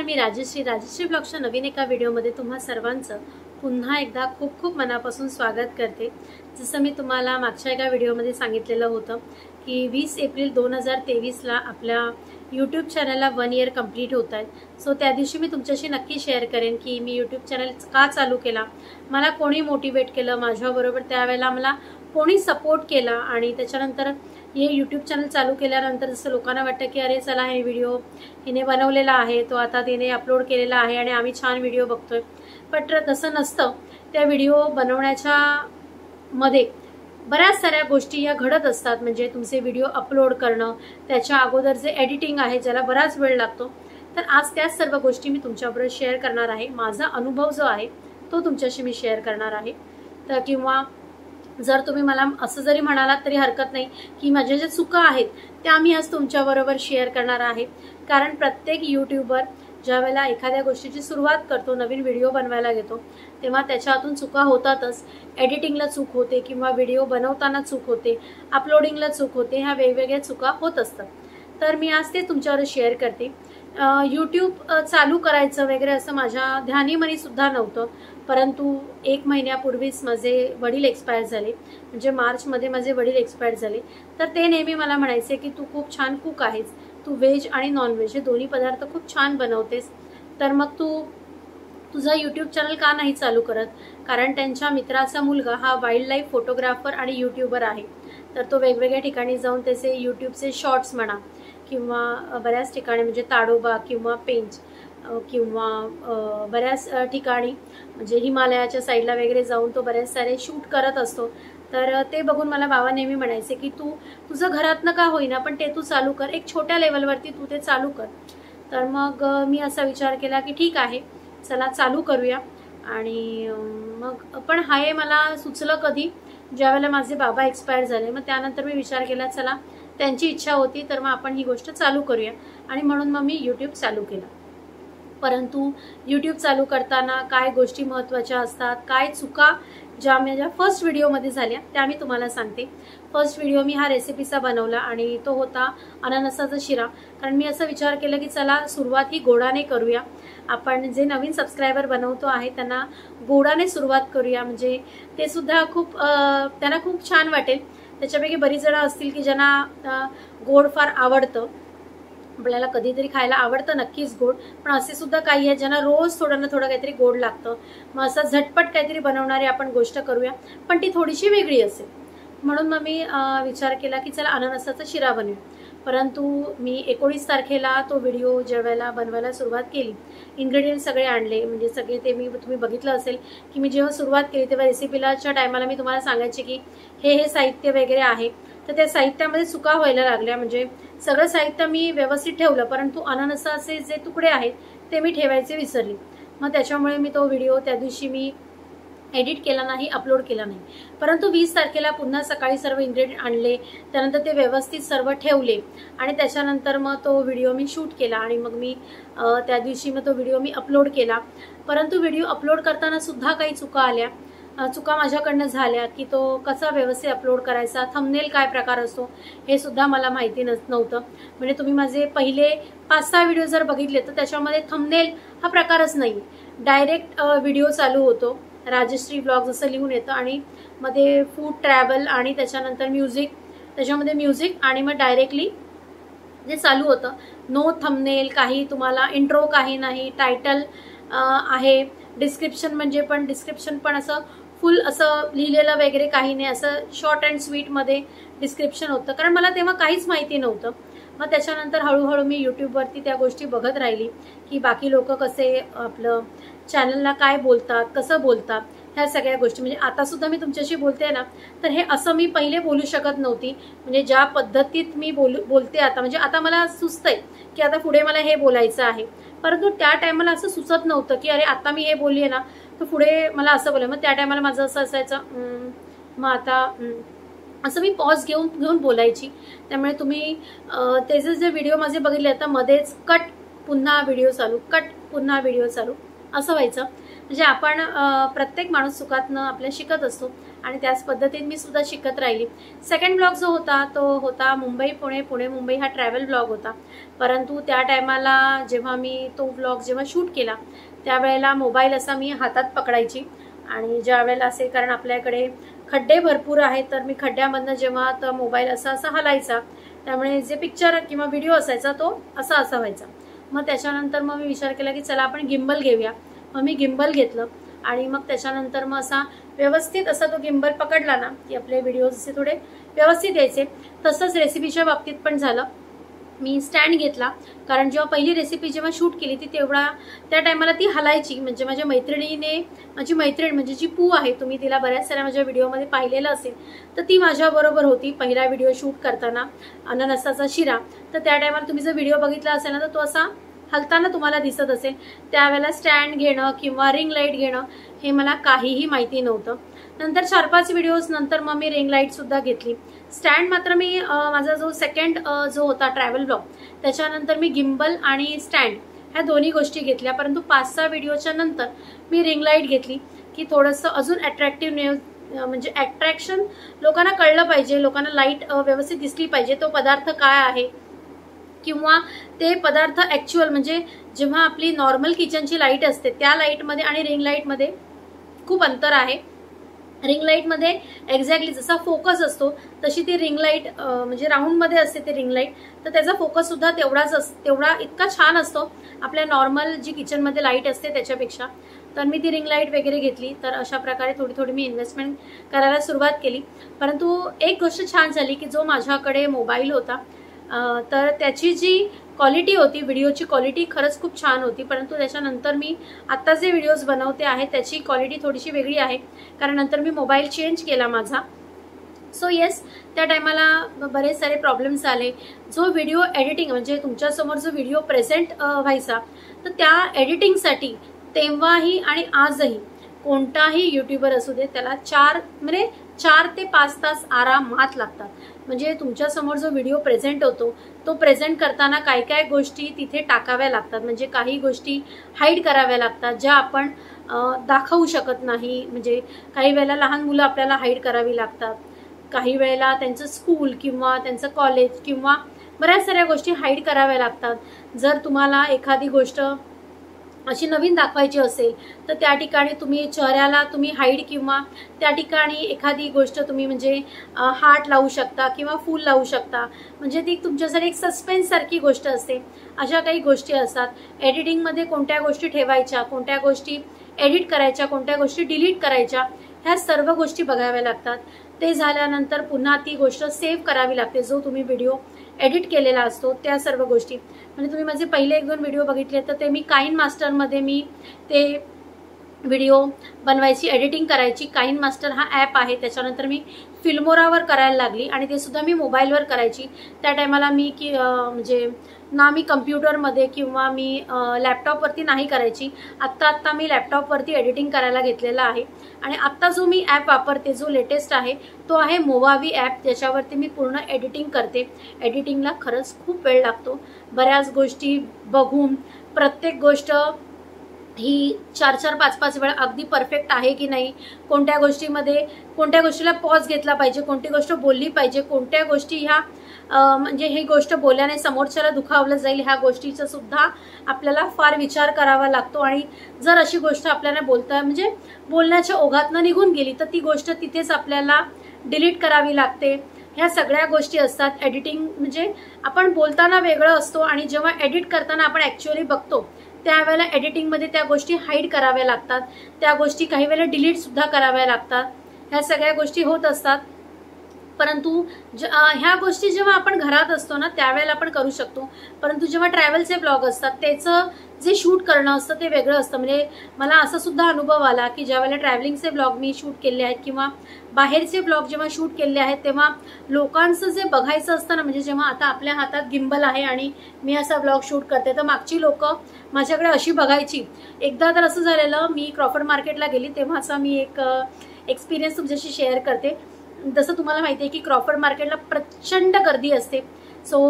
मी राजश्री ब्लॉगच्या नवीन एका व्हिडिओमध्ये तुम्हा सर्वांचं पुन्हा एकदा खूप खूप मनापासून स्वागत करते। जसं मी तुम्हाला मागच्या एका व्हिडिओमध्ये सांगितलेलं होतं की 20 एप्रिल 2023 ला आपल्या यूट्यूब चॅनलला 1 इयर कंप्लीट होत आहे। सो त्या दिवशी मी तुमच्याशी नक्की शेअर करेन की मी यूट्यूब चॅनल का चालू केला, मला कोणी मोटिवेट केलं, माझ्याबरोबर त्यावेळेला मला कोणी सपोर्ट केला आणि त्याच्यानंतर हे यूट्यूब चॅनल चालू केल्यानंतर जसं लोकांना वाटतं की अरे चला हे व्हिडिओ हिने बनवलेला आहे, तो आता तिने अपलोड केलेला आहे आणि आम्ही छान व्हिडिओ बघतोय, पण तसं नसतं। त्या व्हिडिओ बनवण्याच्या मध्ये बऱ्याच साऱ्या गोष्टी या घडत असतात। म्हणजे तुमचे व्हिडिओ अपलोड करणं, त्याच्या अगोदर जे एडिटिंग आहे ज्याला बराच वेळ लागतो। तर आज त्याच सर्व गोष्टी मी तुमच्याबरोबर शेअर करणार आहे। माझा अनुभव जो आहे तो तुमच्याशी मी शेअर करणार आहे। तर किंवा जर तुम्ही मला असं जरी म्हणालात तरी हरकत नाही की माझ्या ज्या चुका आहेत त्या मी आज तुमच्याबरोबर शेअर करणार आहे। कारण प्रत्येक यूट्यूबर ज्यावेळेला एखाद्या गोष्टीची सुरुवात करतो, नवीन व्हिडिओ बनवायला घेतो, तेव्हा त्याच्यातून चुका होतातच। एडिटिंगला चूक होते किंवा व्हिडिओ बनवताना चूक होते, अपलोडिंगला चूक होते, ह्या वेगवेगळ्या चुका होत असतात। तर मी आज ते तुमच्यावर शेअर करते। यूट्यूब चालू करायचं वगैरे असं माझ्या ध्यानीमनी सुद्धा नव्हतं, परंतु 1 महिन्यापूर्वीच माझे वडील एक्सपायर झाले। म्हणजे मार्चमध्ये माझे वडील एक्सपायर झाले। तर ते नेहमी मला म्हणायचे की तू खूप छान कुक आहेस, तू व्हेज आणि नॉन व्हेज हे दोन्ही पदार्थ खूप छान बनवतेस, तर मग तू तुझा यूट्यूब चॅनल का नाही चालू करत। कारण त्यांच्या मित्राचा मुलगा हा वाईल्ड लाईफ फोटोग्राफर आणि यूट्यूबर आहे। तर तो वेगवेगळ्या ठिकाणी जाऊन त्याचे यूट्यूबचे शॉर्ट्स म्हणा किंवा बऱ्याच ठिकाणी म्हणजे ताडोबा किंवा पेंच किंवा बऱ्याच ठिकाणी म्हणजे हिमालयाच्या साईडला वगैरे जाऊन तो बरेच सारे शूट करत असतो। तर ते बघून मला बाबा नेहमी म्हणायचे की तू तुझं घरातनं का होईना पण ते तू चालू कर, एक छोट्या लेवलवरती तू ते चालू कर। तर मग मी असा विचार केला की ठीक आहे, चला चालू करूया। आणि मग पण हे मला सुचलं कधी, ज्यावेळेला माझे बाबा एक्सपायर झाले। मग त्यानंतर मी विचार केला चला त्यांची इच्छा होती तर मग आपण ही गोष्ट चालू करूया, आणि म्हणून मग मी यूट्यूब चालू केला। परंतु यूट्यूब चालू करताना काय गोष्टी महत्त्वाच्या असतात, काय चुका ज्या माझ्या फर्स्ट व्हिडिओमध्ये झाल्या त्या मी तुम्हाला सांगते। फर्स्ट व्हिडिओ मी हा रेसिपीचा बनवला आणि तो होता अननसाचा शिरा। कारण मी असा विचार केला की चला सुरुवात ही गोडाने करूया, आपण जे नवीन सबस्क्रायबर बनवतो आहे त्यांना गोडाने सुरुवात करूया, म्हणजे ते सुद्धा खूप त्यांना खूप छान वाटेल। त्याच्यापैकी बरीच जण असतील की ज्यांना गोड फार आवडतं, आपल्याला कधीतरी खायला आवडतं नक्कीच गोड, पण असे सुद्धा काही आहेत ज्यांना रोज थोडं ना थोडं काहीतरी गोड लागतं। मग असं झटपट काहीतरी बनवणारी आपण गोष्ट करूया, पण ती थोडीशी वेगळी असेल। म्हणून मग मी विचार केला की चला अननसाचा शिरा बनवूया। परंतु मी 19 तारखेला तो व्हिडिओ जेवायला बनवायला सुरुवात केली, इन्ग्रेडियंट सगळे आणले, म्हणजे सगळे ते तुम्ही बघितलं असेल की मी जेव्हा सुरुवात केली तेव्हा रेसिपीलाच्या टायमाला मी तुम्हाला सांगायचे की हे साहित्य वगैरे आहे। तर त्या साहित्यामध्ये चुका व्हायला लागल्या, म्हणजे सगळं साहित्य मी व्यवस्थित ठेवलं परंतु अननसाचे जे तुकडे आहेत ते मी ठेवायचे विसरले। मग त्याच्यामुळे मी तो व्हिडिओ त्या दिवशी मी एडिट केला नाही, अपलोड केला नाही। परंतु 20 तारखेला पुन्हा सकाळी सर्व इन्ग्रेडियंट आणले, त्यानंतर ते व्यवस्थित सर्व ठेवले आणि त्याच्यानंतर मग तो व्हिडिओ मी शूट केला आणि मग मी त्या दिवशी मग तो व्हिडिओ मी अपलोड केला। परंतु व्हिडिओ अपलोड करताना सुद्धा काही चुका आल्या, चुका माझ्याकडनं झाल्या की तो कसा व्यवस्थित अपलोड करायचा, थंबनेल काय प्रकार असतो हे सुद्धा मला माहिती नव्हतं। म्हणजे तुम्ही माझे पहिले 5-6 व्हिडिओ जर बघितले तर त्याच्यामध्ये थंबनेल हा प्रकारच नाही, डायरेक्ट व्हिडिओ चालू होतो, राजश्री ब्लॉग असं लिहून येतं आणि मध्ये फूड ट्रॅव्हल आणि त्याच्यानंतर म्युझिक, त्याच्यामध्ये म्युझिक आणि मग डायरेक्टली जे चालू होतं नो थंबनेल, काही तुम्हाला इंट्रो काही नाही, टायटल आहे, डिस्क्रिप्शन म्हणजे पण डिस्क्रिप्शन पण असं फुल असं लिहिलेलं वगैरे काही नाही, असं शॉर्ट अँड स्वीटमध्ये डिस्क्रिप्शन होतं। कारण मला तेव्हा काहीच माहिती नव्हतं। मग त्याच्यानंतर हळूहळू मी यूट्यूबवरती त्या गोष्टी बघत राहिली की बाकी लोक कसे आपलं चॅनलला काय बोलतात, कसं बोलतात, ह्या सगळ्या गोष्टी। म्हणजे आता सुद्धा मी तुमच्याशी बोलते ना, तर हे असं मी पहिले बोलू शकत नव्हती, म्हणजे ज्या पद्धतीत मी बोलते आता, म्हणजे आता मला सुचतंय की आता पुढे मला हे बोलायचं आहे, परंतु त्या टायमाला असं सुचत नव्हतं की अरे आता मी हे बोलले ना तर पुढे मला असं बोलाय। मग त्या टायमाला माझं असं असायचं मग आता असं मी पॉज घेऊन बोलायची। त्यामुळे तुम्ही त्याचे जे व्हिडिओ माझे बघितले आता मध्येच कट पुन्हा व्हिडिओ चालू, कट पुन्हा व्हिडिओ चालू असं व्हायचं। म्हणजे आपण प्रत्येक माणूस चुकातनं आपल्या शिकत असतो आणि त्याच पद्धतीने मी सुद्धा शिकत राहिली. सेकंड ब्लॉग जो होता तो होता मुंबई पुणे, पुणे मुंबई हा ट्रॅव्हल ब्लॉग होता. परंतु त्या टायमाला जेव्हा मी तो ब्लॉग जेव्हा शूट केला त्यावेळेला मोबाईल असा मी हातात पकडायची आणि ज्या वेळेला असे, कारण आपल्याकडे खड्डे भरपूर आहेत, तर मी खड्ड्यामधनं जेव्हा तर मोबाईल असा असा हलायचा, त्यामुळे जे पिक्चर किंवा व्हिडिओ असायचा तो असा व्हायचा. मग त्याच्यानंतर मग मी विचार केला की चला आपण गिम्बल घेऊया. मग मी गिम्बल घेतलं आणि मग त्याच्यानंतर मग असा व्यवस्थित असा तो गिम्बल पकडला ना की आपले व्हिडिओज असे थोडे व्यवस्थित यायचे. तसंच रेसिपीच्या बाबतीत पण झालं. मी स्टँड घेतला, कारण जेव्हा पहिली रेसिपी जेव्हा शूट केली ती त्या टायमाला ती हलायची. म्हणजे माझ्या मैत्रिणीने, माझी मैत्रीण म्हणजे जी पू आहे, तुम्ही तिला बऱ्याच साऱ्या माझ्या व्हिडिओमध्ये पाहिलेलं असेल, तर ती माझ्याबरोबर होती पहिला व्हिडिओ शूट करताना अननसाचा शिरा. तर त्या टायमाला तुम्ही जर व्हिडिओ बघितला असेल ना तर तो असा हलताना तुम्हाला दिसत असेल. त्यावेळेला स्टँड घेणं किंवा रिंग लाईट घेणं हे मला काहीही माहिती नव्हतं. नंतर 4-5 व्हिडिओज नंतर मग मी रिंग लाईट सुद्धा घेतली. स्टँड मात्र मी माझा जो सेकंड जो होता ट्रॅव्हल ब्लॉग त्याच्यानंतर मी गिम्बल आणि स्टँड ह्या दोन्ही गोष्टी घेतल्या. परंतु 5-6 व्हिडिओच्या नंतर मी रिंग लाईट घेतली की थोडंसं अजून अट्रॅक्टिव्ह, म्हणजे अट्रॅक्शन लोकांना कळलं पाहिजे, लोकांना लाईट व्यवस्थित दिसली पाहिजे, तो पदार्थ काय आहे किंवा ते पदार्थ ॲक्च्युअल, म्हणजे जेव्हा आपली नॉर्मल किचनची लाईट असते त्या लाईटमध्ये आणि रिंग लाईटमध्ये खूप अंतर आहे. रिंग लाईटमध्ये एक्झॅक्टली जसा फोकस असतो तशी ती रिंग लाईट म्हणजे राऊंडमध्ये असते ते रिंग लाईट, तर त्याचा फोकस सुद्धा तेवढा इतका छान असतो आपल्या नॉर्मल जी किचनमध्ये लाईट असते त्याच्यापेक्षा. तर मी ती रिंग लाईट वगैरे घेतली. तर अशा प्रकारे थोडी थोडी मी इन्व्हेस्टमेंट करायला सुरुवात केली. परंतु एक गोष्ट छान झाली की जो माझ्याकडे मोबाईल होता तर त्याची जी क्वालिटी होती, व्हिडिओची क्वालिटी खरंच खूप छान होती. परंतु त्याच्यानंतर मी आत्ता जे व्हिडिओज बनवते आहे त्याची क्वालिटी थोडीशी वेगळी आहे, कारण नंतर मी मोबाईल चेंज केला माझा. सो येस, त्या टायमाला बरेच सारे प्रॉब्लेम्स आले. जो व्हिडिओ एडिटिंग म्हणजे तुमच्यासमोर जो व्हिडिओ प्रेझेंट व्हायचा, तर त्या एडिटिंगसाठी तेव्हाही आणि आजही कोणताही युट्यूबर असू दे त्याला 4 ते 5 तास आरामात लागतात. म्हणजे तुमच्यासमोर जो व्हिडिओ प्रेझेंट होतो तो प्रेझेंट करताना काय काय गोष्टी तिथे टाकाव्या लागतात, म्हणजे काही गोष्टी हाईड कराव्या लागतात ज्या आपण दाखवू शकत नाही. म्हणजे काही वेळेला लहान मुलं आपल्याला हाईड करावी लागतात, काही वेळेला त्यांचं स्कूल किंवा त्यांचं कॉलेज किंवा बऱ्याच साऱ्या गोष्टी हाईड कराव्या लागतात. जर तुम्हाला एखादी गोष्ट अशी नवीन दाखवायची असेल तर त्या ठिकाणी तुम्ही चेहऱ्याला तुम्ही हाईड किंवा त्या ठिकाणी एखादी गोष्ट तुम्ही म्हणजे हार्ट लावू शकता किंवा फूल लावू शकता, म्हणजे ती तुमच्यासाठी एक सस्पेन्स सारखी गोष्ट असते. अशा काही गोष्टी असतात. एडिटिंगमध्ये कोणत्या गोष्टी ठेवायच्या, कोणत्या गोष्टी एडिट करायच्या, कोणत्या गोष्टी डिलीट करायच्या, ह्या सर्व गोष्टी बघाव्या लागतात. ते झाल्यानंतर पुन्हा ती गोष्ट सेव्ह करावी लागते, जो तुम्ही व्हिडिओ एडिट केलेला असतो त्या सर्व गोष्टी. म्हणजे तुम्ही माझे पहिले 1-2 व्हिडिओ बघितले तर ते मी काइन मास्टरमध्ये मी ते व्हिडिओ बनवायची, एडिटिंग करायची. काइन मास्टर हा ॲप आहे. त्याच्यानंतर मी फिल्मोरावर करायला लागली आणि ते सुद्धा मी मोबाईलवर करायची. त्या टायमाला मी म्हणजे ना मी कम्प्युटरमध्ये किंवा मी लॅपटॉपवरती नाही करायची. आत्ता मी लॅपटॉपवरती एडिटिंग करायला घेतलेला आहे. आणि आत्ता जो मी ॲप वापरते, जो लेटेस्ट आहे, तो आहे मोवावी ॲप. त्याच्यावरती मी पूर्ण एडिटिंग करते. एडिटिंगला खरंच खूप वेळ लागतो. बऱ्याच गोष्टी बघून प्रत्येक गोष्ट ही 4-4, 5-5 वेळा अगदी परफेक्ट आहे की नाही, कोणत्या गोष्टीला पॉज घेतला पाहिजे, कोणती गोष्ट बोलली पाहिजे, कोणत्या गोष्टी ह्या म्हणजे ही गोष्ट बोलल्याने समोरच्याला दुखावलं जाईल, ह्या गोष्टीचा सुद्धा आपल्याला फार विचार करावा लागतो. आणि जर अशी गोष्ट आपल्याला म्हणजे बोलण्याच्या ओघातनं निघून गेली तर ती गोष्ट तिथेच आपल्याला डिलीट करावी लागते. ह्या सगळ्या गोष्टी असतात. एडिटिंग म्हणजे आपण बोलताना वेगळं असतो आणि जेव्हा एडिट करताना आपण ॲक्च्युअली बघतो त्यावेळेला एडिटिंगमध्ये त्या गोष्टी हाईड कराव्या लागतात, त्या गोष्टी काही वेळेला डिलीट सुद्धा कराव्या लागतात. ह्या सगळ्या गोष्टी होत असतात. परंतु ह्या गोष्टी जेव्हा आपण घरात असतो ना त्यावेळेला आपण करू शकतो. परंतु जेव्हा ट्रॅव्हलचे ब्लॉग असतात त्याचं जे शूट करणं असतं ते वेगळं असतं. म्हणजे मला असा सुद्धा अनुभव आला की ज्या वेळेला ट्रॅव्हलिंगचे ब्लॉग मी शूट केले आहेत किंवा बाहेरचे ब्लॉग जेव्हा शूट केले आहेत तेव्हा लोकांचं जे बघायचं असतं ना, म्हणजे जेव्हा आता आपल्या हातात गिम्बल आहे आणि मी असा ब्लॉग शूट करते तर मागची लोक माझ्याकडे अशी बघायची. एकदा तर असं झालेलं, मी क्रॉफर्ड मार्केटला गेली तेव्हाचा मी एक एक्सपिरियन्स तुमच्याशी शेअर करते. जसं तुम्हाला माहिती आहे की क्रॉफर्ड मार्केटला प्रचंड गर्दी असते. सो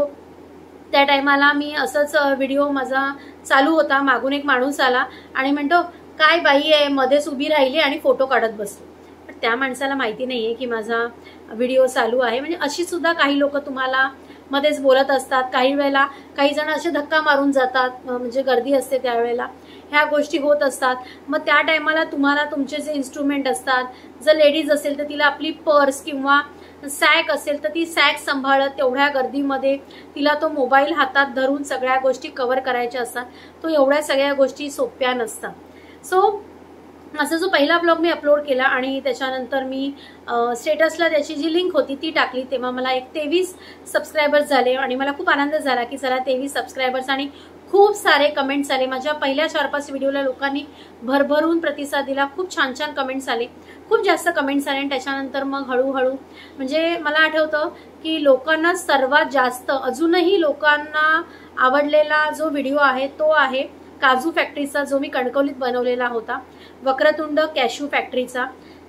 त्या टायमाला मी असंच व्हिडिओ माझा चालू होता, मागून एक माणूस आला आणि म्हणतो, काय बाई आहे मध्येच उभी राहिली आणि फोटो काढत बसली. त्या माणसाला माहिती नाहीये की माझा व्हिडिओ चालू आहे. म्हणजे अशी सुद्धा काही लोक तुम्हाला मध्येच बोलत असतात. काही वेळेला काही जण असे धक्का मारून जातात, म्हणजे गर्दी असते त्यावेळेला ह्या गोष्टी होत असतात. मग त्या टायमाला तुम्हाला तुमचे जे इन्स्ट्रुमेंट असतात, जर लेडीज असेल तर तिला आपली पर्स किंवा सॅक असेल तर ती सॅक सांभाळत तेवढ्या गर्दीमध्ये तिला तो मोबाईल हातात धरून सगळ्या गोष्टी कव्हर करायच्या असतात. तो एवढ्या सगळ्या गोष्टी सोप्या नसतात. सो असा जो पहिला ब्लॉग मी अपलोड केला आणि त्याच्यानंतर मी स्टेटसला त्याची जी लिंक होती ती टाकली, तेव्हा मला एक 23 सबस्क्रायबर्स झाले आणि मला खूप आनंद झाला की चला 23 सबस्क्रायबर्स आणि खूप सारे कमेंट्स आले. माझ्या पहिल्या 4-5 व्हिडिओला लोकांनी भरभरून प्रतिसाद दिला. खूप छान छान कमेंट्स आले, खूप जास्त कमेंट्स आले. आणि त्याच्यानंतर मग हळूहळू म्हणजे मला आठवतं की लोकांना सर्वात जास्त अजूनही लोकांना आवडलेला जो व्हिडिओ आहे तो आहे काजू फॅक्टरीचा, जो मी कणकवलीत बनवलेला होता, वक्रतुंड कॅशू फॅक्टरीचा.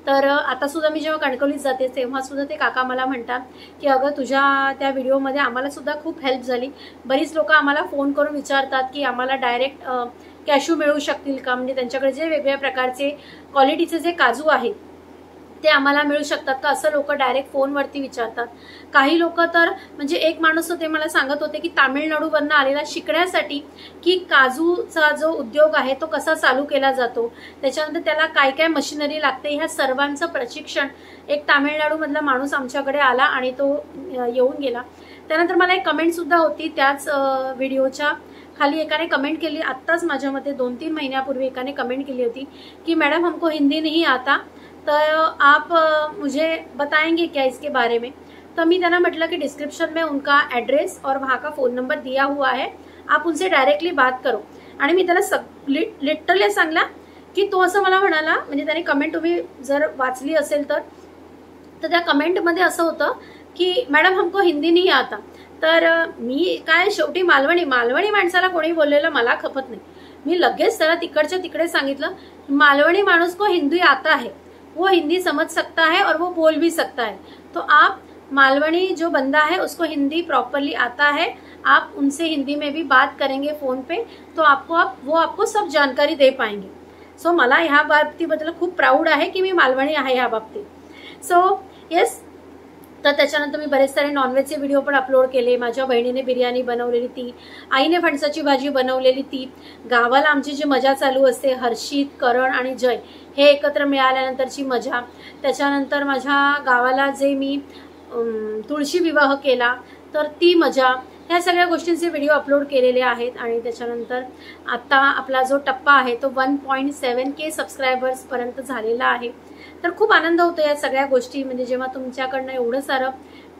तर आता सुद्धा मी जेव्हा कणकवलीत जाते तेव्हा सुद्धा ते काका मला म्हणतात की अगं तुझ्या त्या व्हिडिओमध्ये आम्हाला सुद्धा खूप हेल्प झाली. बरीच लोक आम्हाला फोन करून विचारतात की आम्हाला डायरेक्ट कॅशू मिळू शकतील का, म्हणजे त्यांच्याकडे जे वेगवेगळ्या प्रकारचे क्वालिटीचे जे काजू आहेत ते आम्हाला मिळू शकतात का, असं लोक डायरेक्ट फोनवरती विचारतात. काही लोक तर म्हणजे एक माणूस होते मला सांगत होते की तामिळनाडूवरनं आलेला शिकण्यासाठी की काजूचा जो उद्योग आहे तो कसा चालू केला जातो, त्याच्यानंतर त्याला काय काय मशिनरी लागते, ह्या सर्वांचं प्रशिक्षण एक तामिळनाडूमधला माणूस आमच्याकडे आला आणि तो येऊन गेला. त्यानंतर मला एक कमेंट सुद्धा होती त्याच व्हिडिओच्या खाली, एकाने कमेंट केली आत्ताच माझ्या मते 2-3 महिन्यापूर्वी एकाने कमेंट केली होती की मॅडम हमको हिंदी नहीं आता, तो आप मुझे बताएंगे क्या इसके बारे में. तो मी त्यांना म्हटलं की डिस्क्रिप्शन में उनका एड्रेस और वहाँ का फ़ोन नंबर दिया हुआ है, आप उनसे डायरेक्टली बात करो. आणि मी त्याला लिटरली सांगला की तो असं मला म्हणाला, म्हणजे त्याने कमेंट तुम्ही जर वाचली असेल तर त्या कमेंटमध्ये असं होतं की मॅडम हमको हिंदी नहीं आता. तर मी काय शेवटी मालवणी माणसाला कोणी बोललेलं मला खपत नाही. मी लगेच त्याला तिकडच्या तिकडे सांगितलं मालवणी माणूस को हिंदी आता है, वो हिंदी समझ सकता है और वो बोल भी सकता है. तो आप मालवणी जो बंदा है उसको हिंदी प्रॉपरली आता है, आप उनसे हिंदी में भी बात करेंगे फोन पे तो वो आपको सब जानकारी दे पाएंगे. सो मला ह्या बाबतीबद्दल खूप प्राऊड आहे की मी मालवणी आहे ह्या बाबतीत. सो येस, तर त्याच्यानंतर मी बरेच सारे नॉनव्हेजचे व्हिडिओ पण अपलोड केले. माझ्या बहिणीने बिर्याणी बनवलेली ती, आईने फणसाची भाजी बनवलेली ती, गावाला आमची जी मजा चालू असते हर्षित, करण आणि जय हे एकत्र मिळाल्यानंतरची मजा, त्याच्यानंतर माझ्या गावाला जे मी तुळशी विवाह केला तर ती मजा, ह्या सगळ्या गोष्टींचे व्हिडिओ अपलोड केलेले आहेत. आणि त्याच्यानंतर आता आपला जो टप्पा आहे तो 1.7K सबस्क्रायबर्स पर्यंत झालेला आहे. तर खूप आनंद होतो या सगळ्या गोष्टी, म्हणजे जेव्हा तुमच्याकडनं एवढं सारं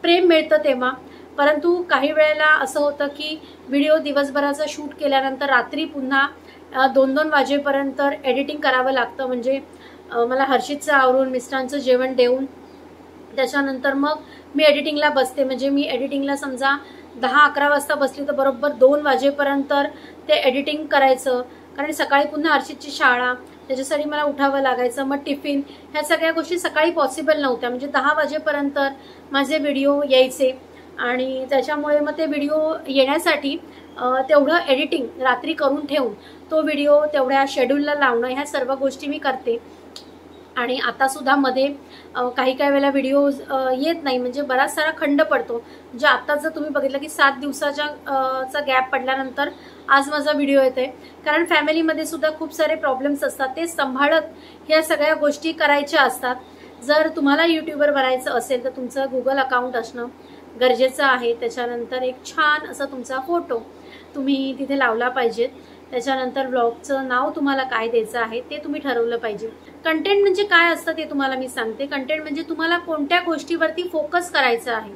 प्रेम मिळतं तेव्हा. परंतु काही वेळेला असं होतं की व्हिडिओ दिवसभराचा शूट केल्यानंतर रात्री पुन्हा 2-2 वाजेपर्यंत एडिटिंग करावं लागतं. म्हणजे मला हर्षितचं आवरून मिस्टरांचं जेवण देऊन त्याच्यानंतर मग मी एडिटिंगला बसते. म्हणजे मी एडिटिंगला समजा 10-11 वाजता बसली तर बरोबर 2 वाजेपर्यंत ते एडिटिंग करायचं, कारण सकाळी पुन्हा हर्षितची शाळा, त्याच्यासाठी मला उठावं लागायचं. मग टिफिन, ह्या सगळ्या गोष्टी सकाळी पॉसिबल नव्हत्या. म्हणजे 10 वाजेपर्यंत माझे व्हिडिओ यायचे आणि त्याच्यामुळे मग ते व्हिडिओ येण्यासाठी तेवढं एडिटिंग रात्री करून ठेवून तो व्हिडिओ तेवढ्या शेड्यूलला लावणं, ह्या सर्व गोष्टी मी करते. आणि आता सुद्धा मध्ये काही वेळेला व्हिडिओज येत नाही, म्हणजे बराच सारा खंड पडतो. म्हणजे आता जर तुम्ही बघितलं की 7 दिवसाचा गॅप पडल्यानंतर आज माझा व्हिडिओ येतोय, कारण फॅमिलीमध्ये सुद्धा खूप सारे प्रॉब्लेम्स असतात, ते सांभाळत ह्या सगळ्या गोष्टी करायच्या असतात. जर तुम्हाला यूट्यूबर बनायचं असेल तर तुमचं गुगल अकाउंट असणं गरजेचं आहे. त्याच्यानंतर एक छान असा तुमचा फोटो तुम्ही तिथे लावला पाहिजेत. त्याच्यानंतर ब्लॉगचं नाव तुम्हाला काय द्यायचं आहे ते तुम्ही ठरवलं पाहिजे. कंटेंट म्हणजे काय असतं ते तुम्हाला मी सांगते. कंटेंट म्हणजे तुम्हाला कोणत्या गोष्टीवरती फोकस करायचं आहे,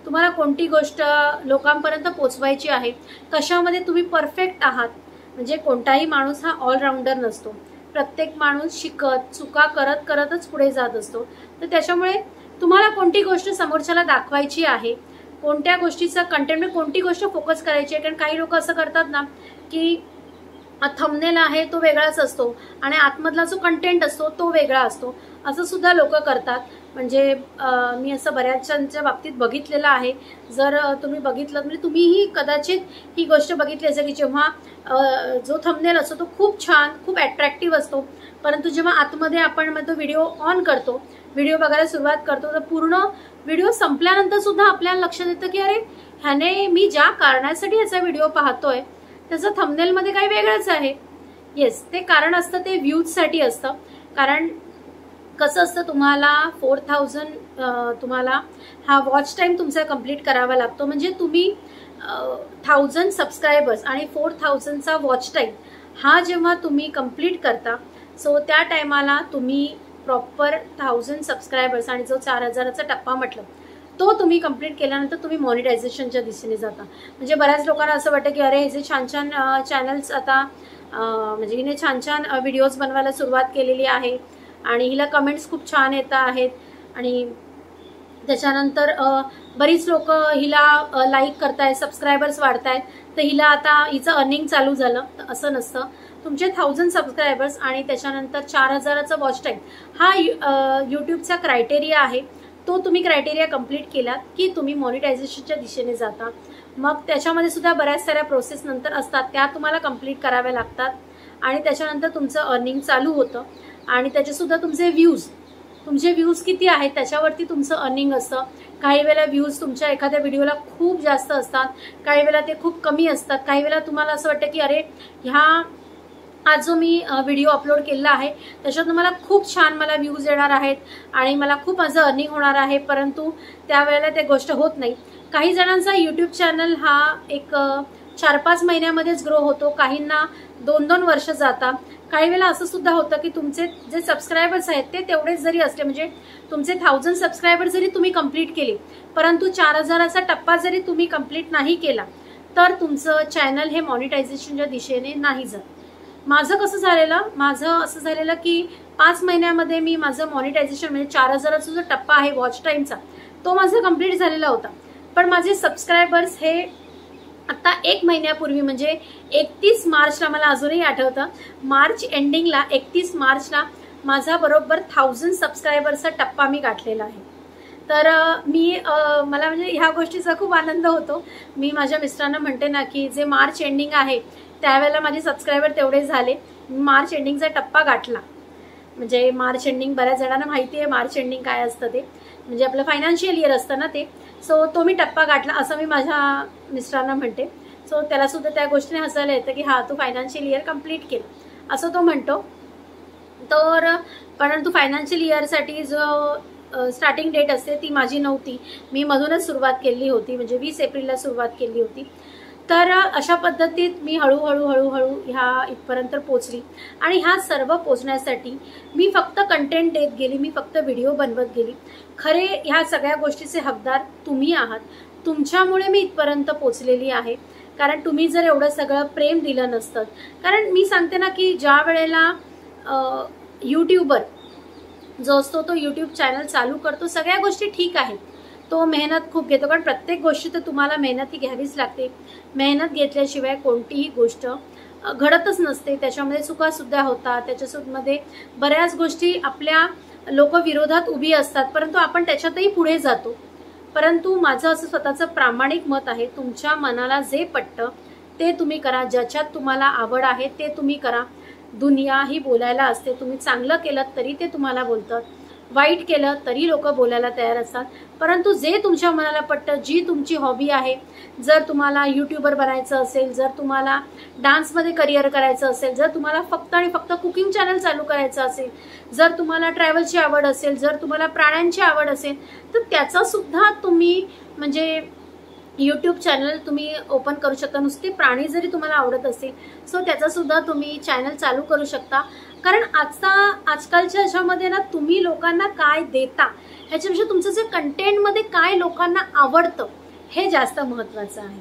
तुम्हाला कोणती गोष्ट लोकांपर्यंत पोचवायची आहे, कशामध्ये तुम्ही परफेक्ट आहात. म्हणजे कोणताही माणूस हा ऑलराऊंडर नसतो, प्रत्येक माणूस शिकत चुका करतच पुढे जात असतो. तर त्याच्यामुळे तुम्हाला कोणती गोष्ट समोरच्याला दाखवायची आहे, कोणत्या गोष्टीचं कंटेंट, कोणती गोष्ट फोकस करायची आहे. कारण काही लोक असं करतात ना की थंबनेल आहे तो वेगळाच असतो आणि आतमधला जो कंटेंट असतो तो वेगळा असतो, असं सुद्धा लोक करतात. म्हणजे मी असं बऱ्याचशांच्या बाबतीत बघितलेलं आहे. जर तुम्ही बघितलं म्हणजे तुम्हीही कदाचित ही गोष्ट बघितली असेल की जेव्हा जो थंबनेल असतो तो खूप छान, खूप अट्रॅक्टिव्ह असतो, परंतु जेव्हा आतमध्ये आपण मग तो व्हिडिओ ऑन करतो व्हिडिओ बघायला सुरुवात करतो तर पूर्ण व्हिडिओ संपल्यानंतर सुद्धा आपल्याला लक्षात येतं की अरे ह्याने मी ज्या कारणासाठी याचा व्हिडिओ पाहतोय त्याचं थंबनेल मध्ये काही वेगळंच आहे. येस, ते कारण असतं ते व्ह्यूज साठी असतं. कारण कसं असतं तुम्हाला 4000 तुम्हाला हा वॉच टाइम तुमचा कंप्लीट करावा लागतो. म्हणजे तुम्ही 1000 सबस्क्रायबर्स आणि 4000चा वॉच टाइम हा जेव्हा तुम्ही कंप्लीट करता सो त्या टायमाला तुम्ही प्रॉपर 1000 सबस्क्रायबर्स आणि जो 4000चा टप्पा म्हटलं तो तुम्ही कंप्लीट केल्यानंतर तुम्ही मॉनिटायझेशनच्या दिशेने जाता. म्हणजे बऱ्याच लोकांना असं वाटतं की अरे हे जे छान छान चॅनल्स आता म्हणजे हिने छान छान व्हिडिओज बनवायला सुरुवात केलेली आहे आणि हिला कमेंट्स खूप छान येत आहेत आणि त्याच्यानंतर बरीच लोक हिला लाईक करतायत, सबस्क्रायबर्स वाढतायत तर हिला आता हिचं अर्निंग चालू झालं. तर असं नसतं. तुमचे 1000 सबस्क्रायबर्स आणि त्याच्यानंतर 4000चा वॉच टाइम हा यूट्यूबचा क्रायटेरिया आहे. तो तुम्ही क्रायटेरिया कंप्लीट केलात की तुम्ही मॉनिटायझेशनच्या दिशेने जाता. मग त्याच्यामध्ये सुद्धा बऱ्याच साऱ्या प्रोसेस नंतर असतात त्या तुम्हाला कंप्लीट कराव्या लागतात आणि त्याच्यानंतर तुमचं अर्निंग चालू होतं आणि त्याचे सुद्धा तुमचे व्ह्यूज किती आहेत त्याच्यावरती तुमचं अर्निंग असतं. काही वेळेला व्ह्यूज तुमच्या एखाद्या व्हिडिओला खूप जास्त असतात, काही वेळेला ते खूप कमी असतात. काही वेळेला तुम्हाला असं वाटतं की अरे आज जो मी व्हिडिओ अपलोड केला आहे त्याच्यात मला खूप छान व्ह्यूज येणार आहेत आणि मला खूप माझं अर्निंग होणार आहे, परंतु त्यावेळेला ते गोष्ट होत नाही. काही जणांचा यूट्यूब चॅनल हा एक 4-5 महिन्यामध्येच ग्रो होतो, काहींना 2-2 वर्ष जातात. काही वेळेला असं सुद्धा होतं की तुमचे जे सबस्क्रायबर्स आहेत ते तेवढेच जरी असले म्हणजे तुमचे 1000 सबस्क्रायबर जरी तुम्ही कंप्लीट केले परंतु 4000चा टप्पा जरी तुम्ही कंप्लीट नाही केला तर तुमचं चॅनल हे मॉनिटायझेशनच्या दिशेने नाही जात. माझं असं झालेलं की 5 महिन्यामध्ये मी माझं मॉनिटायझेशन म्हणजे 4000चा जो टप्पा आहे वॉच टाइमचा तो माझा कंप्लीट झालेला होता. पण माझे सबस्क्रायबर्स हे आता 1 महिन्यापूर्वी म्हणजे 31 मार्चला मला अजूनही आठवतं, मार्च एंडिंगला 31 मार्चला माझा बरोबर 1000 सबस्क्रायबरचा टप्पा मी गाठलेला आहे. तर मला म्हणजे ह्या गोष्टीचा खूप आनंद होतो. मी माझ्या मिस्टरांना म्हणते ना की जे मार्च एंडिंग आहे त्यावेळेला माझे सबस्क्रायबर तेवढे झाले, मार्च एंडिंगचा टप्पा गाठला. म्हणजे मार्च एंडिंग बऱ्याच जणांना माहिती आहे मार्च एंडिंग काय असतं ते, म्हणजे आपलं फायनान्शियल इयर असतं ना ते. सो तो मी टप्पा गाठला असं मी माझ्या मिस्टरांना म्हणते. सो त्याला सुद्धा त्या गोष्टीने हसायला येतं की हा तू फायनान्शियल इयर कंप्लीट केलं असं तो म्हणतो. तर परंतु फायनान्शियल इयरसाठी जो स्टार्टिंग डेट असते ती माझी नव्हती, मी मधूनच सुरुवात केली होती, म्हणजे 20 एप्रिलला सुरुवात केली होती. तर अशा पद्धतीत मी हळूहळू ह्या इथपर्यंत पोचली आणि ह्या सर्व पोचण्यासाठी मी फक्त कंटेंट देत गेली, मी फक्त व्हिडिओ बनवत गेली. खरे ह्या सगळ्या गोष्टीचे हकदार तुम्ही आहात. तुमच्यामुळे मी इथपर्यंत पोचलेली आहे. कारण तुम्ही जर एवढं सगळं प्रेम दिलं नसतं, कारण मी सांगते ना की ज्या वेळेला यूट्यूबर जो असतो तो यूट्यूब चॅनल चालू करतो सगळ्या गोष्टी ठीक आहेत, तो मेहनत खूप घेतो, कारण प्रत्येक गोष्टी तर तुम्हाला मेहनत ही घ्यावीच लागते. मेहनत घेतल्याशिवाय कोणतीही गोष्ट घडतच नसते. त्याच्यामध्ये चुका सुद्धा होतात, त्याच्यामध्ये बऱ्याच गोष्टी आपल्या लोक विरोधात उभी असतात, परंतु आपण त्याच्यातही पुढे जातो. परंतु माझं असं स्वतःचं प्रामाणिक मत आहे, तुमच्या मनाला जे पटतं ते तुम्ही करा, ज्याच्यात तुम्हाला आवड आहे ते तुम्ही करा. दुनिया ही बोलायला असते, तुम्ही चांगलं केलं तरी ते तुम्हाला बोलतात, वाईट केलं तरी लोक बोलायला तयार असतात. परंतु जे तुमच्या मनाला पटतं, जी तुमची हॉबी आहे, जर तुम्हाला यूट्यूबर बनायचं असेल, जर तुम्हाला डान्समध्ये करिअर करायचं असेल, जर तुम्हाला फक्त आणि फक्त कुकिंग चॅनल चालू करायचं असेल, जर तुम्हाला ट्रॅव्हलची आवड असेल, जर तुम्हाला प्राण्यांची आवड असेल, तर त्याचा सुद्धा तुम्ही म्हणजे यूट्यूब चॅनल तुम्ही ओपन करू शकता. नुसते प्राणी जरी तुम्हाला आवडत असेल सो त्याचा सुद्धा तुम्ही चॅनल चालू करू शकता. कारण आजकालच्या ह्याच्यामध्ये ना तुम्ही लोकांना काय देता ह्याच्यापेक्षा तुमचं जे कंटेंटमध्ये काय लोकांना आवडतं हे जास्त महत्त्वाचं आहे.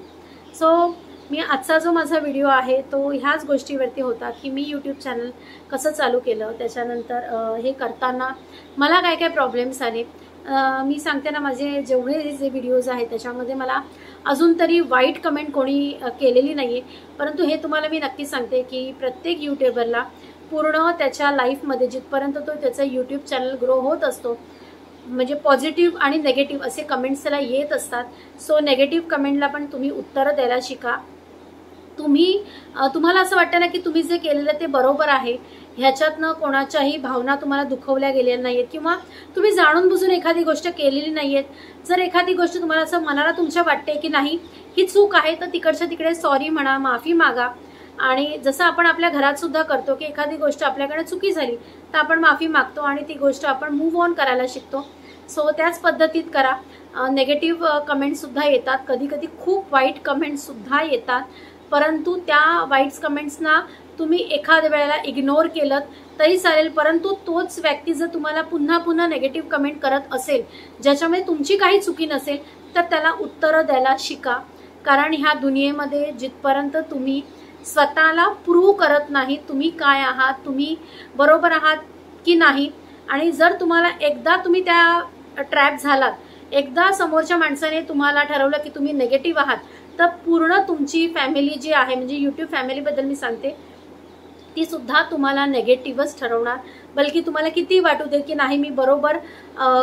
सो मी आजचा जो माझा व्हिडिओ आहे तो ह्याच गोष्टीवरती होता की मी यूट्यूब चॅनल कसं चालू केलं, त्याच्यानंतर हे करताना मला काय काय प्रॉब्लेम्स आले. मी सांगते ना माझे जेवढे जे व्हिडिओज आहेत त्याच्यामध्ये मला अजून तरी वाईट कमेंट कोणी केलेली नाही आहे. परंतु हे तुम्हाला मी नक्की सांगते की प्रत्येक यूट्यूबरला पूर्ण त्याच्या लाईफमध्ये जिथपर्यंत तो त्याचा यूट्यूब चॅनल ग्रो होत असतो म्हणजे पॉझिटिव्ह आणि नेगेटिव्ह असे कमेंट्स त्याला येत असतात. सो नेगेटिव्ह कमेंटला पण तुम्ही उत्तरं द्यायला शिका. तुम्हाला असं वाटतं ना की तुम्ही जे केलेलं ते बरोबर आहे, ह्याच्यातनं कोणाच्याही भावना तुम्हाला दुखवल्या गेलेल्या नाहीयेत किंवा तुम्ही जाणून बुजून एखादी गोष्ट केलेली नाहीयेत. जर एखादी गोष्ट तुम्हाला असं मनाला तुमच्या वाटते की नाही ही चूक आहे, तर तिकडच्या तिकडे सॉरी म्हणा, माफी मागा. आणि जसं आपण आपल्या घरात सुद्धा करतो की एखादी गोष्ट आपल्याकडे चुकी झाली तर आपण माफी मागतो आणि ती गोष्ट आपण मूव्ह ऑन करायला शिकतो. सो त्याच पद्धतीत करा. नेगेटिव्ह कमेंट सुद्धा येतात, कधी कधी खूप वाईट कमेंट सुद्धा येतात, परंतु त्या वाईट कमेंट्सना तुम्ही एखाद्या वेळेला इग्नोर केलं तरी चालेल. परंतु तोच व्यक्ती जर तुम्हाला पुन्हा पुन्हा नेगेटिव्ह कमेंट करत असेल ज्याच्यामध्ये तुमची काही चुकी नसेल तर त्याला उत्तरं द्यायला शिका. कारण ह्या दुनियेमध्ये जिथपर्यंत तुम्ही स्वतःला प्रूव्ह करत नाही तुम्ही काय आहात, तुम्ही बरोबर आहात की नाही, आणि जर तुम्हाला एकदा तुम्ही त्या ट्रॅप झालात, एकदा समोरच्या माणसाने तुम्हाला ठरवलं की तुम्ही नेगेटिव्ह आहात, तर पूर्ण तुमची फॅमिली जी आहे, म्हणजे यूट्यूब फॅमिलीबद्दल मी सांगते, ती सुद्धा तुम्हाला नेगेटिव्हच ठरवणार. बल्कि तुम्हाला किती वाटू दे की नाही मी बरोबर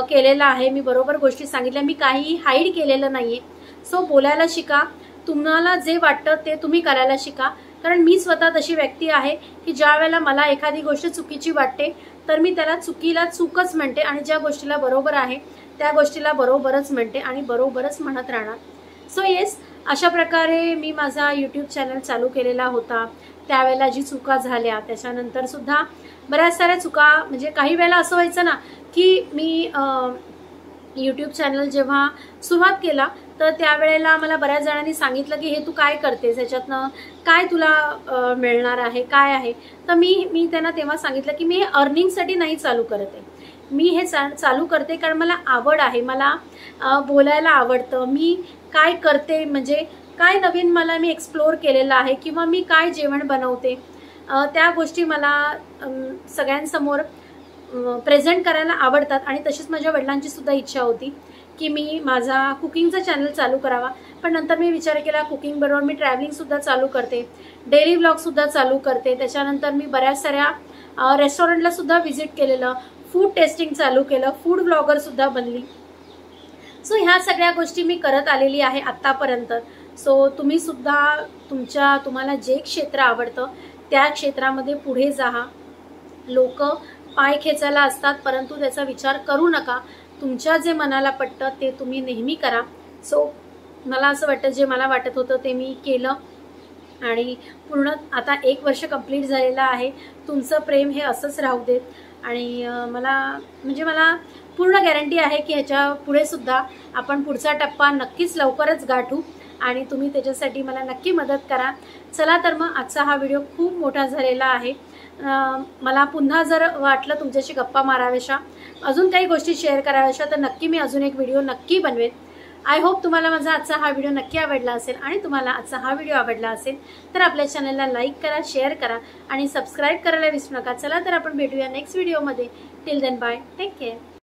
केलेलं आहे, मी बरोबर गोष्टी सांगितल्या, मी काही हाईड केलेलं नाहीये. सो बोलायला शिका, तुम्हाला जे वाटतं ते तुम्ही करायला शिका. कारण मी स्वतः तशी व्यक्ती आहे की ज्या वेळेला मला एखादी गोष्ट चुकीची वाटते तर मी त्याला चुकीला चूकच म्हणते आणि ज्या गोष्टीला बरोबर आहे त्या गोष्टीला बरोबरच म्हणते आणि बरोबरच म्हणत राहणार. सो येस, अशा प्रकारे मी माझा यूट्यूब चॅनल चालू केलेला होता. त्यावेळेला जी चुका झाल्या त्याच्यानंतर सुद्धा बऱ्याच साऱ्या चुका, म्हणजे काही वेळेला असं व्हायचं ना की मी यूट्यूब चॅनल जेव्हा सुरुवात केला तर त्यावेळेला मला बऱ्याच जणांनी सांगितलं की हे तू काय करतेस, ह्याच्यातनं काय तुला मिळणार आहे, काय आहे. तर मी त्यांना तेव्हा सांगितलं की मी हे अर्निंगसाठी नाही चालू करत आहे, मी हे चालू करते कारण मला आवड आहे, मला बोलायला आवडतं, मी काय करते म्हणजे काय नवीन मला मी एक्सप्लोर केलेलं आहे किंवा मी काय जेवण बनवते त्या गोष्टी मला सगळ्यांसमोर प्रेझेंट करायला आवडतात. आणि तशीच माझ्या वडिलांची सुद्धा इच्छा होती की मी माझा कुकिंगचा चॅनल चालू करावा. पण नंतर मी विचार केला कुकिंग बरोबर मी ट्रॅव्हलिंग सुद्धा चालू करते, डेली व्लॉग सुद्धा चालू करते, त्याच्यानंतर मी बऱ्याच साऱ्या रेस्टॉरंटला सुद्धा व्हिजिट केलेलं, फूड टेस्टिंग चालू केलं, फूड ब्लॉगर सुद्धा बनली. सो ह्या सगळ्या गोष्टी मी करत आलेली आहे आत्तापर्यंत. सो तुम्ही सुद्धा तुम्हाला जे क्षेत्र आवडतं त्या क्षेत्रामध्ये पुढे जा. लोक पाय खेचायला असतात परंतु त्याचा विचार करू नका. तुमच्या जे मनाला पटतं ते तुम्ही नेहमी करा. सो मला असं वाटतं जे मला वाटत होतं ते मी केलं आणि पूर्ण आता 1 वर्ष कंप्लीट झालेलं आहे. तुमचं प्रेम हे असंच राहू देत आणि मला पूर्ण गॅरंटी आहे की ह्याच्या पुढे सुद्धा आपण पुढचा टप्पा नक्कीच लवकरच गाठू आणि तुम्ही त्याच्यासाठी मला नक्की मदत करा. चला तर मग आजचा हा व्हिडिओ खूप मोठा झालेला आहे. मला पुन्हा जर वाटलं तुमच्याशी गप्पा माराव्याशा, अजून काही गोष्टी शेअर कराव्याशा तर नक्की मी अजून एक व्हिडिओ नक्की बनवेन. आय होप तुम्हाला माझा आजचा हा व्हिडिओ नक्की आवडला असेल आणि तुम्हाला आजचा हा व्हिडिओ आवडला असेल तर आपल्या चॅनलला लाईक करा, शेअर करा आणि सबस्क्राईब करायला विसरू नका. चला तर आपण भेटूया नेक्स्ट व्हिडिओमध्ये. Till then bye, take care.